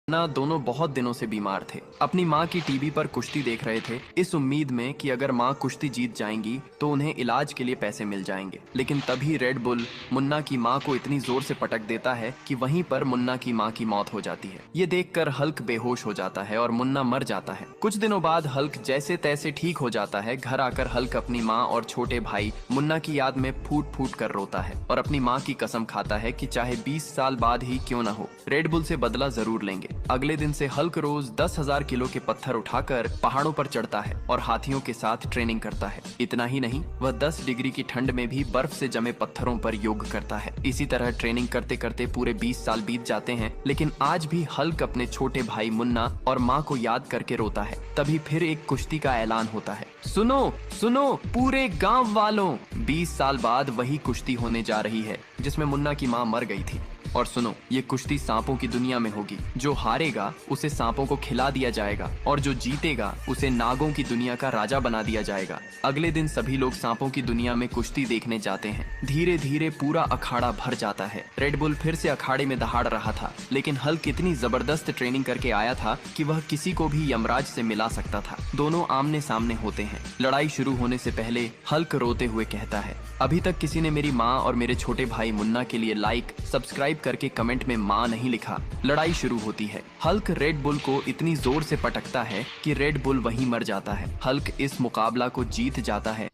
ना दोनों बहुत दिनों से बीमार थे। अपनी माँ की टीवी पर कुश्ती देख रहे थे, इस उम्मीद में कि अगर माँ कुश्ती जीत जाएंगी तो उन्हें इलाज के लिए पैसे मिल जाएंगे। लेकिन तभी रेड बुल मुन्ना की माँ को इतनी जोर से पटक देता है कि वहीं पर मुन्ना की माँ की मौत हो जाती है। ये देखकर हल्क बेहोश हो जाता है और मुन्ना मर जाता है। कुछ दिनों बाद हल्क जैसे तैसे ठीक हो जाता है। घर आकर हल्क अपनी माँ और छोटे भाई मुन्ना की याद में फूट फूट कर रोता है और अपनी माँ की कसम खाता है कि चाहे 20 साल बाद ही क्यों न हो, रेड बुल से बदला जरूर लेंगे। अगले दिन से हल्क रोज 10,000 किलो के पत्थर उठाकर पहाड़ों पर चढ़ता है और हाथियों के साथ ट्रेनिंग करता है। इतना ही नहीं, वह 10 डिग्री की ठंड में भी बर्फ से जमे पत्थरों पर योग करता है। इसी तरह ट्रेनिंग करते करते पूरे 20 साल बीत जाते हैं। लेकिन आज भी हल्क अपने छोटे भाई मुन्ना और माँ को याद करके रोता है। तभी फिर एक कुश्ती का ऐलान होता है। सुनो सुनो पूरे गांव वालों, 20 साल बाद वही कुश्ती होने जा रही है जिसमें मुन्ना की माँ मर गई थी। और सुनो, ये कुश्ती सांपों की दुनिया में होगी। जो हारेगा उसे सांपों को खिला दिया जाएगा और जो जीतेगा उसे नागों की दुनिया का राजा बना दिया जाएगा। अगले दिन सभी लोग सांपों की दुनिया में कुश्ती देखने जाते हैं। धीरे धीरे पूरा अखाड़ा भर जाता है। रेड बुल फिर से अखाड़े में दहाड़ रहा था, लेकिन हल्क इतनी जबरदस्त ट्रेनिंग करके आया था कि वह किसी को भी यमराज से मिला सकता था। दोनों आमने सामने होते हैं। लड़ाई शुरू होने से पहले हल्क रोते हुए कहता है, अभी तक किसी ने मेरी माँ और मेरे छोटे भाई मुन्ना के लिए लाइक सब्सक्राइब करके कमेंट में माँ नहीं लिखा। लड़ाई शुरू होती है। हल्क रेड बुल को इतनी जोर से पटकता है कि रेड बुल वहीं मर जाता है। हल्क इस मुकाबला को जीत जाता है